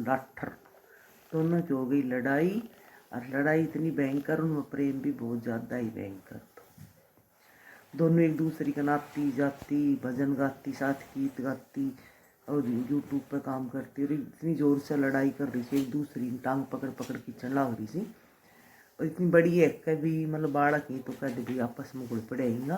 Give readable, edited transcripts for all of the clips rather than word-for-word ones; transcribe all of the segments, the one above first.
लाठर, दोनों की हो गई लड़ाई। और लड़ाई इतनी भयंकर, उनमें प्रेम भी बहुत ज़्यादा ही भयंकर। दोनों एक दूसरे का नाती जाती, भजन गाती, साथ गीत गाती और यूट्यूब पर काम करती, और इतनी ज़ोर से लड़ाई कर रही थी, एक दूसरी टांग पकड़ पकड़ खींचने लग रही थी। और इतनी बड़ी एक भी मतलब बाड़क ही तो कह भी आपस में गुड़ पड़ेगा,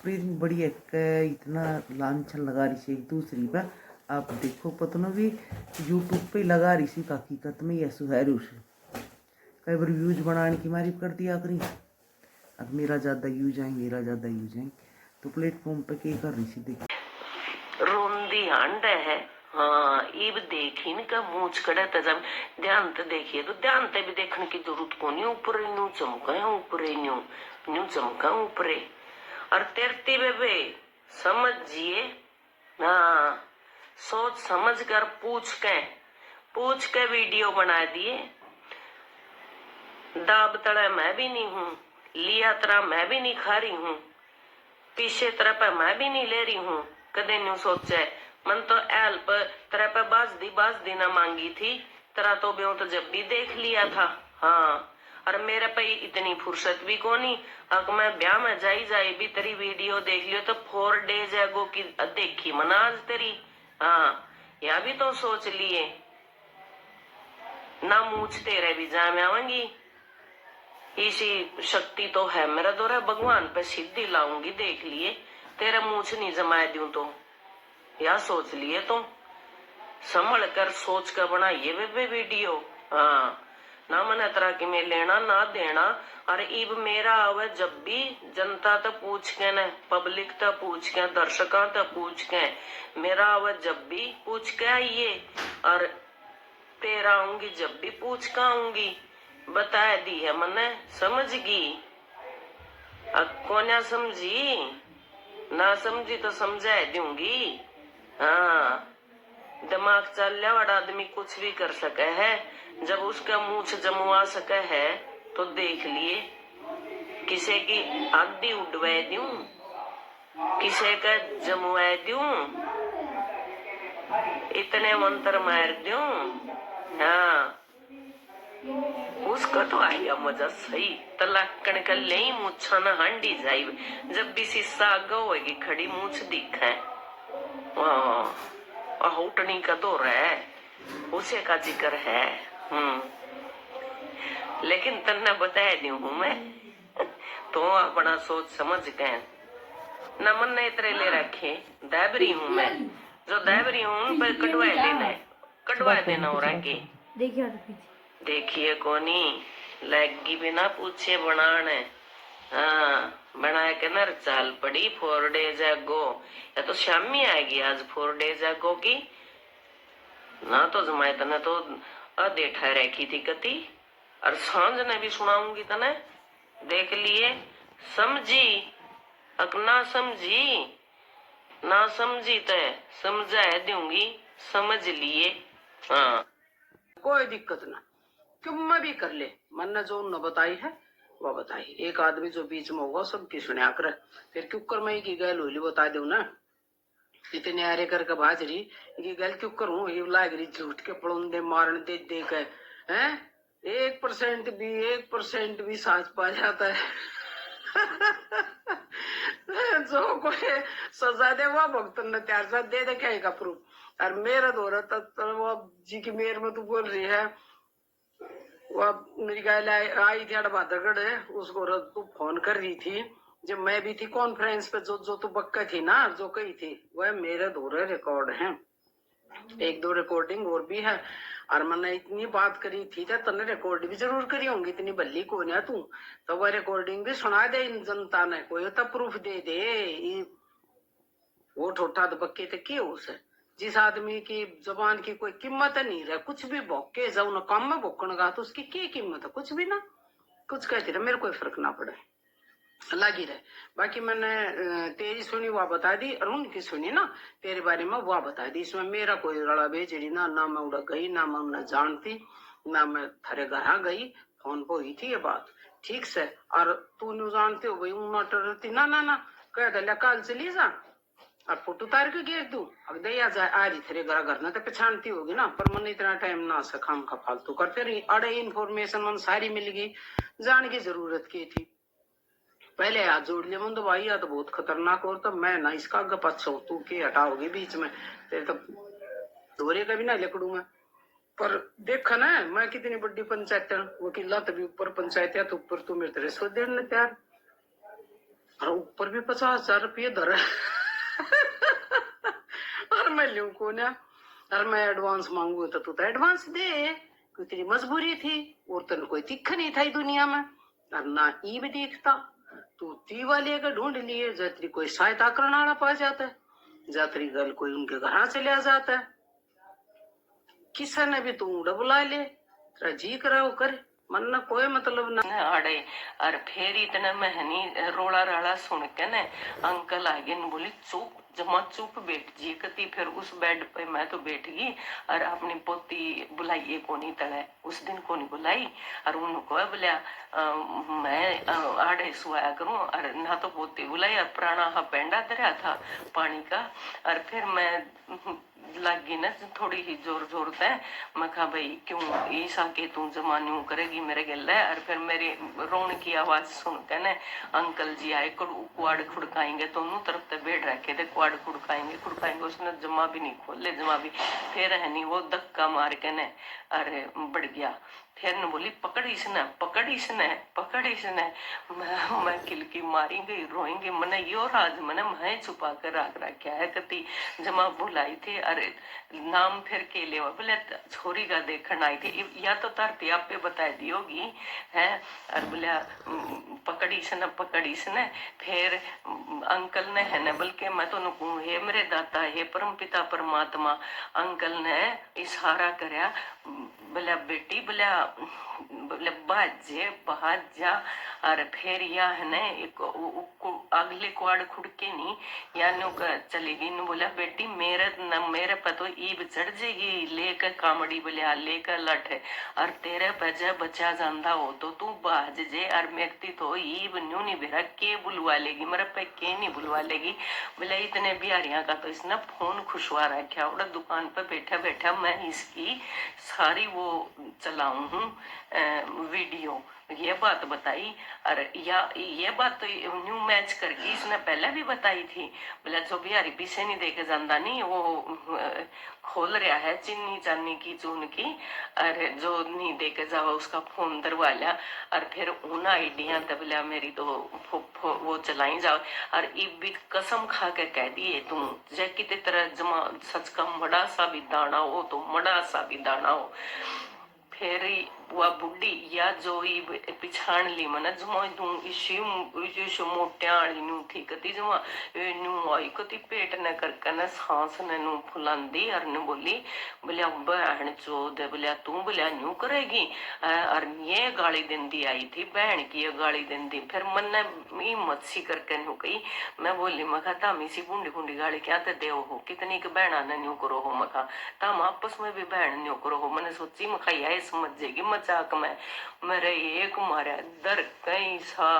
पर इतनी बड़ी एक इतना लांछन लगा रही थी एक दूसरी पर। आप देखो पतना भी यूट्यूब पे लगा रही थी, हकीकत में यह सुहर कई बार व्यूज बनाने की मारी कर दिया करी, अब मेरा ज़्यादा यूज आएंगे, मेरा ज़्यादा यूज आएंगे, तो प्लेटफॉर्म पे क्या कर रही थी देखी रोंदी अंड है। हाँ इब देखी न का मूछ कड़े तजब ध्यान ते देखिए, तो ध्यान ते भी देखने की जरूरत को नहीं, ऊपर न्यू चमका ऊपरे न्यू न्यू चमका ऊपरे। और तेरती बेबे समझिए, हाँ सोच समझ कर पूछ के वीडियो बना दिए। दाब तड़ा मैं भी नहीं हूँ, लिया तरह मैं भी नहीं खा रही हूँ, पीछे तरह पे मैं भी नहीं ले रही हूँ। कदे न्यू सोचे मन तो हेल्प तरह पे बाज दी ना मांगी थी, तरह तो बेऊ तो जब भी देख लिया था। हाँ और मेरे पे इतनी फुर्सत भी कोनी, अगर मैं ब्याह में जाई भी तेरी वीडियो देख लियो तो 4 days एगो की देखी मना आज तेरी। हाँ यह भी तो सोच लिए ना, मूछ तेरे भी जा में आवेंगी, इसी शक्ति तो है मेरा दोरा, भगवान पे सिद्धि लाऊंगी देख लिए, तेरा मूछ नहीं जमा दूं तो, या सोच लिए तो संभल कर सोच कर बनाइए वे वीडियो। हाँ ना मन तरह की में लेना ना देना। और इब मेरा आवे जब भी जनता तो पूछ के न, पब्लिक तो पूछ के, दर्शकों तो पूछ के, मेरा आवे जब भी पूछ के आइए, और तेरा आऊंगी जब भी पूछ के आऊंगी, बता दी है मने समझगी। कोन्या समझी ना समझी तो समझा दूंगी। हाँ दिमाग चल लिया वाला आदमी कुछ भी कर सके है, जब उसका मूछ जमवा सके है तो देख लिए, किसे की आदि उड़वा दूं, किसे का जमवा दूं, इतने मंत्र मार दूं। हाँ उसको तो आया मजा सही, तलाकण कर ले मूछा न हांडी जाई, जब भी शीशा आगे होगी खड़ी मूछ दिखे। होटनी का दौर है, उसे का जिक्र है। लेकिन तन्ने बता दी हूँ मैं तो अपना सोच समझ के न मन ने इतरे ले रखे, दैबरी हूँ मैं, जो दैबरी हूँ उन पर कटवा देना और आगे देखिए कोनी लगी बिना पूछे बनाने। हाँ बना के नर चाल पड़ी 4 days ago, या तो शामी आएगी आज 4 days ago की ना, तो जमाए तने तो आधे ठहरे की थी कति, और सांझ ने भी सुनाऊंगी तने देख लिए। समझी अक ना समझी तो समझा दूंगी, समझ लिए। हाँ कोई दिक्कत ना, क्यों मैं भी कर ले, मन ने जो न बताई है वह बताई। एक आदमी जो बीच में होगा सबकी सुनिया कर, फिर क्यों कर मैं की गैल होली बता दू ना, इतने आरे करके बाज रही कि गैल क्यों करूं, ये लाग रही झूठ के पड़ोंदे मारने दे के हैं, 1% भी सांस पा जाता है जो कोई सजा दे वो भक्तन ने त्यार साथ दे दे क्या प्रूफ। और मेरा दौरा तब वो जी की मेर में तू बोल रही है, वह मेरी गाय आई थी अड़बादरगढ़ है, उसको तू फोन कर रही थी जब मैं भी थी कॉन्फ्रेंस पे, जो तू बक्का थी ना जो कही थी, वह मेरे दौरे रिकॉर्ड है, 1-2 रिकॉर्डिंग और भी है। और मैंने इतनी बात करी थी तो तने रिकॉर्ड भी जरूर करी होंगी, इतनी बल्ली को ना तू, तो वह रिकॉर्डिंग भी सुना दे इन जनता ने, कोई तो प्रूफ दे दे। वो ठोठा तो बक्के थे क्यों उसे, जिस आदमी की जबान की कोई कीमत नहीं रहे, कुछ भी भोके जाऊ ना काम में भोकन का, तो उसकी क्या कीमत है, कुछ भी ना, कुछ कहती रहे मेरे कोई फर्क ना पड़े, लगी रहे। बाकी मैंने तेरी सुनी वह बता दी, और उनकी सुनी ना तेरे बारे में वह बता दी, इसमें मेरा कोई रड़ा बेचड़ी ना मैं उड़ा गई, ना मैं उन्हें जानती, ना मैं थारे घर गई, फोन पर हुई थी ये बात ठीक से। और तू नहीं जानते हो भाई उन्हें डरती ना, कह दे कल चली जा, और फोटो तार के घेर दू अब दे या जा आ रही तेरे घर ना तो पहचानती होगी ना, पर मन इतना टाइम ना से खाम का फालतू कर, फिर अड़े इन्फॉर्मेशन मन सारी मिल गई, जान की जरूरत की थी। पहले हाथ जोड़ लिया मन तो भाई या तो बहुत खतरनाक, और तो मैं ना इसका आगे पछो तू के हटाओगी बीच में, तेरे तो दोरे का भी ना लिखड़ू मैं। पर देखा ना मैं कितनी बड़ी पंचायत वकीला तभी ऊपर पंचायत है तो ऊपर तू मेरे तेरे सो देने तैयार, और ऊपर भी 50,000 रुपये धर और मैं लू को ना, और मैं एडवांस मांगू तो तू एडवांस दे, क्योंकि तेरी मजबूरी थी और तेन कोई दिख नहीं था दुनिया में, और ना ई भी दिखता तू ती वाले का ढूंढ लिए, जात्री कोई सहायता करने वाला पा जाता है, जात्री गल कोई उनके घर चले जाता है, किसी ने भी तू बुला ले, तेरा जी करा वो कर, मन ना कोई मतलब ना आड़े। और फिर इतना महनी रोला राला सुन के न अंकल आगे न बोली चुप जमा चुप बैठ जी कती। फिर उस बेड पे मैं तो बैठ गई और अपनी पोती बुलाइए कोनी तड़े, उस दिन कोनी बुलाई और उनको बोलिया मैं आड़े सुआया करूं, और ना तो पोती बुलाई और पुराना हा पेंडा धरा था पानी का, और फिर मैं लगी ना थोड़ी ही जोर जोर से, मैं कहा भाई क्यों ईसा के तू जमान्यू करेगी मेरे गले, और फिर मेरी रोन की आवाज सुन के न अंकल जी आए, कुआड़ खुड़काएंगे, दोनों तरफ से बैठ रखे थे, कुआड़ खुड़काएंगे खुड़काएंगे, उसने जमा भी नहीं खोले जमा भी, फिर है नहीं वो धक्का मार के न अरे बढ़ गया, फिर न बोली पकड़ इसने पकड़ इसने पकड़ इसने, मैं किलकी मारी गई रोएंगे, मैंने यो राज मैंने मैं छुपा कर रख रखा है कति जमा बुलाई थी, अरे नाम फिर के ले बोले छोरी का देखन आई थी, या तो धरती आप पे बता दी होगी है, और बोलिया पकड़ी से न, फिर अंकल ने है न बल्कि मैं तो कहूँ हे मेरे दाता हे परम पिता परमात्मा, अंकल ने इशारा करया बोला बेटी बोला बाजे बाहर जा, और फिर या है न एक अगले कुआड़ खुड़के नहीं या नु चलेगी न, बोला बेटी मेरे पर तो ईब चढ़ जाएगी लेकर कामड़ी बोलिया लेकर लठ, और तेरे बजा बचा जांदा हो तो तू बाज जे, और मेरी तो ईब न्यू नहीं बेरा के बुलवा लेगी मेरे पे के नहीं बुलवा लेगी, बोले इतने बिहारियां का तो इसने फोन खुशवा रखा, और दुकान पे बैठा बैठा मैं इसकी सारी वो चलाऊ हूँ वीडियो, ये बात बताई। और या ये बात तो न्यू मैच करके इसने पहले भी बताई थी, बोला जो बिहारी पीछे नहीं देके जाता नहीं वो खोल रहा है चीनी चानी की चून की, और जो नहीं देके जावा उसका फोन दरवा लिया, और फिर उन आइडिया तबला मेरी तो वो चलाई जाओ, और इब भी कसम खा के कह दिए तुम जै कितने तरह जमा सच का मड़ा सा भी दाना हो तो मड़ा सा भी दाना हो, फिर वह बुढ़ी या जो पिछाण ली मन जमा तू इसी मोटिया नु थी कती जमा नु आई कती पेट न करके न सांस न फुलांदी, और न बोली बोलिया बहन चोद बोलिया तू बोलिया न्यू करेगी, और ये गाली देंदी आई थी बहन की ये गाली देंदी, फिर मन ने हिम्मत सी करके न्यू कही, मैं बोली मखा तामी सी बूंडी बूंडी गाली क्या ते दे हो कितनी के बहना ने न्यू करो हो, मखा ताम आपस में भी बहन न्यू करो हो, मैंने सोची मखा यही समझ जाएगी मजाक में, मेरे एक मारा दर कई सा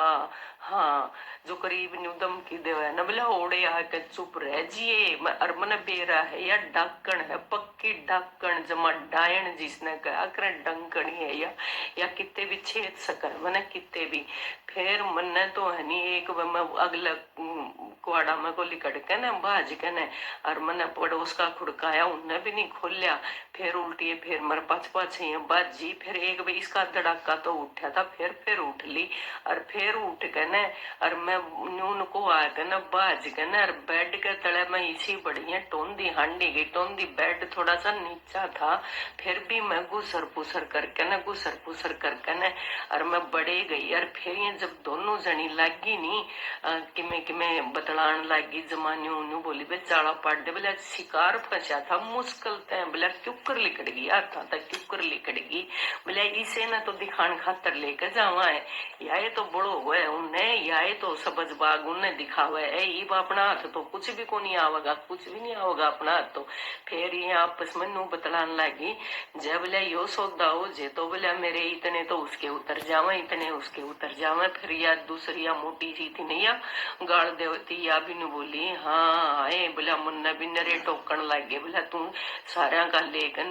हाँ जो करीब न्यू धमकी देवे न बोला ओड़े आके चुप रह जिए, और मन बेरा है या डाकण है पक्की डाकण जमा डायन जिसने कहा कर डंकण है या कितने भी छेद सकर मन कितने भी, फिर मन तो है नहीं एक अगला कुआड़ा में को लिकड़ के न बाज के न, और मन पड़ोस का खुड़काया उनने भी नहीं खोलिया, फिर उल्टी फिर मर पाछ पाछे बाजी, फिर एक भी इसका धड़ाका तो उठा था, फिर उठ ली, और फिर उठ के न और मैं नून को आके न बाज के न, और बेड के तले में इसी बढ़िया टोंदी हांडी गई टोंदी, बेड थोड़ा सा नीचा था, फिर भी मैं गुसर पुसर करके न और मैं बड़े गई, और फिर ये जब दोनों जनी लागी नी किमे बतलान लागी जमाने उन्होंने बोली बे चाड़ा पाट दे, बोले शिकार फंसा था मुश्किल तय, बोले क्यों कर लिकड़गी हाथा तक क्यों कर लिकड़गी, बोले इसे न तो दिखान खातर लेकर जावा है, या ये तो बड़ो हुआ है उन्हें, या ये तो सबज बाग उन्हें दिखावा है, ये अपना हाथ तो कुछ भी को नहीं आवेगा कुछ भी नहीं आवेगा अपना हाथ तो, फिर ये आपस में नू बतलान लगी, जब बोले यो सौदा हो जे तो बोले मेरे इतने तो उसके उतर जावा इतने उसके उतर जावा, फिर या दूसरी या मोटी सी थी नहीं या गाड़ देती या भी नहीं बोली हाँ आए बोला मुन्ना भी नरे टोकन लग गए बोला तू सारा का लेकिन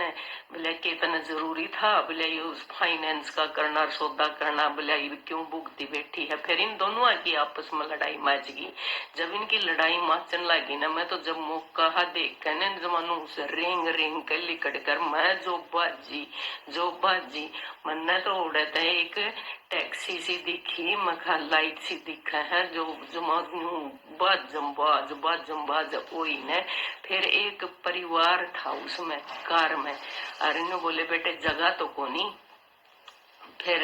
बोला कितना जरूरी था बोला ये उस फाइनेंस का करना सौदा करना बोला ये क्यों भुगती बैठी है। फिर इन दोनों की आपस में लड़ाई मच गई। जब इनकी लड़ाई मचने लगी ना मैं तो जब मौका देख कर ना जमानू से रेंग रेंग कर लिकट कर मैं जो बाजी मन्ना तो उड़ता है एक टैक्सी सी दिखी मखा लाइट सी दिखा है जो जमानू बाजम वही ने। फिर एक परिवार था उसमें कार में और इन्होंने बोले बेटे जगह तो कोनी। फिर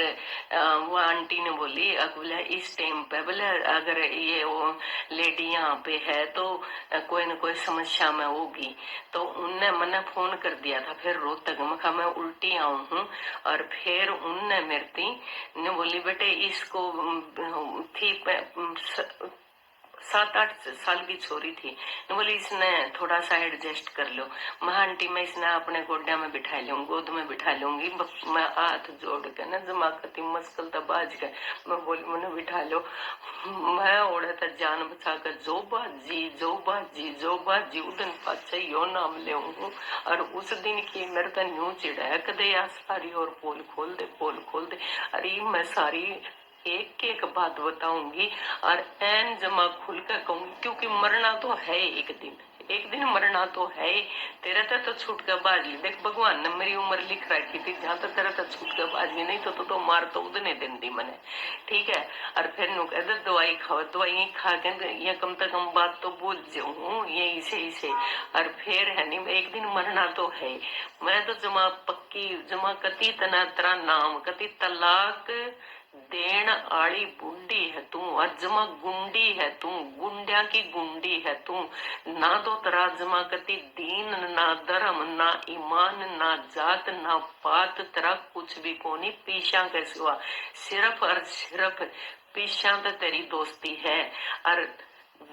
वो आंटी ने बोली बोला इस टाइम पे बोले अगर ये वो लेडी यहाँ पे है तो कोई न कोई समस्या में होगी। तो उनने मैंने फोन कर दिया था फिर रोहतक में कहा मैं उल्टी आऊं हूँ। और फिर उनने मेरी ने बोली बेटे इसको थी 7-8 साल की छोरी थी तो बोली इसने थोड़ा सा एडजस्ट कर लो। मैं आंटी मैं इसने अपने गोड्या में बिठा लूंगी गोद में बिठा लूंगी। मैं हाथ जोड़ के ना जमाकती मुश्किल तो बाज गए मैं बोली मैंने बिठा लो। मैं ओढ़ा था जान बचा कर जो बाजी उदन पाचा यो नाम ले और उस दिन की मेरे का न्यू चिड़ा है कदे यार सारी और पोल खोल दे। अरे मैं सारी एक एक बात बताऊंगी और एन जमा खुल कर कहूंगी क्योंकि मरना तो है एक दिन मरना तो है। तेरा तो छूट कर बाज ली देख भगवान ने मेरी उम्र लिख रखी थी जहां तक तेरा तो छूट कर बाज ली नहीं तो मार तो उदने दिन दी मैंने ठीक है। और फिर नु कह दवाई खाओ दवाई खा के ये कम से कम बात तो बोल जाऊं ये इसे और फिर है नहीं एक दिन मरना तो है। मैं तो जमा पक्की जमा कति तना तेरा नाम कति तलाक देन आड़ी बुढ़ी है तू अजमा गुंडी है तू गुंडिया की गुंडी है तू ना तो तेरा जमा कति दीन ना धर्म ना ईमान ना जात ना पात तेरा कुछ भी कोनी पीछा के सिवा सिर्फ और सिर्फ पीछा तो तेरी दोस्ती है। और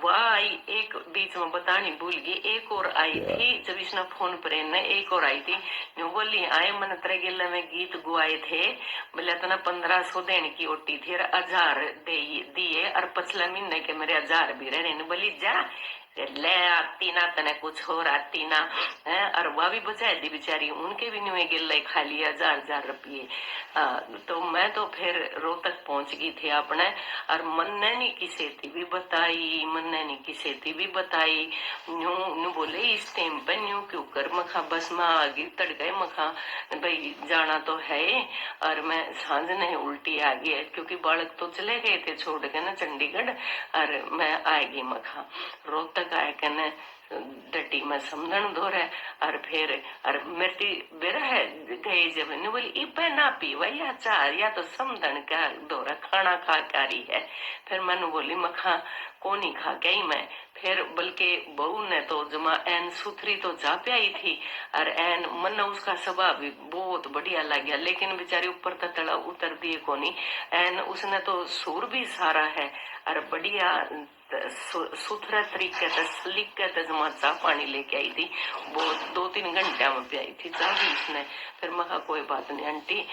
वह आई एक बीच में बतानी भूल गई एक और आई थी जब इसने फोन पर एक और आई थी जो बोली आए मन तेरे गिल्ला में गीत गुआए थे बोले तना 1500 देने की ओटी थी 1000 दिए और पिछले महीने के मेरे 1000 भी रहे बोली जा ले आती ना तने कुछ और आती ना है। और वह भी बचाए दी बेचारी उनके भी न्यू गिल्ले खा लिया 1000 रुपये। तो मैं तो फिर रोहतक पहुंच गई थी अपने और मन्ने ने किसे थी भी बताई न्यू बोले इस टाइम पे न्यू क्यों कर मखा बस में आ गई तड़ गए मखा भाई जाना तो है। और मैं सांझ नहीं उल्टी आ गई क्योंकि बालक तो चले गए थे छोड़ के ना चंडीगढ़ और मैं आएगी मखा रोहतक आए कहने डटी में समझन दो रहे। और फिर और मेरी बेरा है गई जब ने बोली इपे ना पी वही चार या तो समझन का दौरा खाना खा रही है। फिर मैंने बोली मखा कोनी खा गई मैं फिर बल्कि बहू ने तो जमा एन सुथरी तो जा प्याई थी और एन मन उसका स्वभाव भी बहुत बढ़िया लग गया लेकिन बेचारी ऊपर तला उतर दिए कोनी एन उसने तो सुर भी सारा है और बढ़िया सुथरा तरीके से सलीके से जमा चाह पानी लेके आई थी वो 2-3 घंटे में पियाई थी चाह भी इसने। फिर मैं कहा कोई बात नहीं आंटी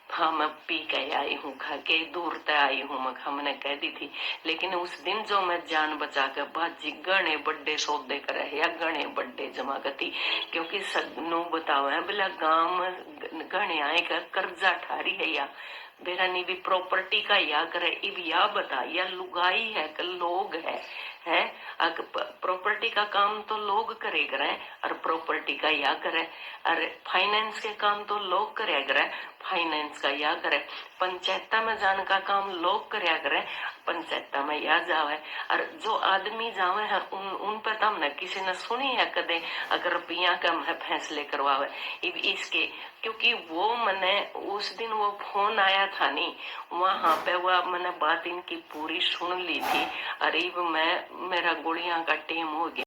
हाँ मैं पी के आई हूँ खा के दूर तक आई हूँ मैंने कह दी थी। लेकिन उस दिन जो मैं जान बचा कर बाजी गणे बड्डे सौदे करे या गणे बड्डे जमा करती क्योंकि सगनू बताओ है बोला गांव गणे आए का कर्जा ठारी है या बेरानी भी प्रॉपर्टी का या करे इब या बता या लुगाई है कि लोग है प्रॉपर्टी का काम तो लोग करे करे और प्रॉपर्टी का या करे और फाइनेंस के काम तो लोग करे करे फाइनेंस का या करे पंचायत में जाने का काम लोग करे करे पंचायत में या जावे। और जो आदमी जावे है उन पर तम न किसी ने सुनी है कदे अगर रुपया कम है फैसले करवावे इसके क्योंकि वो मैंने उस दिन वो फोन आया था नहीं वहां पे वह मैंने बात इनकी पूरी सुन ली थी। अरे मैं मेरा गुड़िया का टीम हो गया।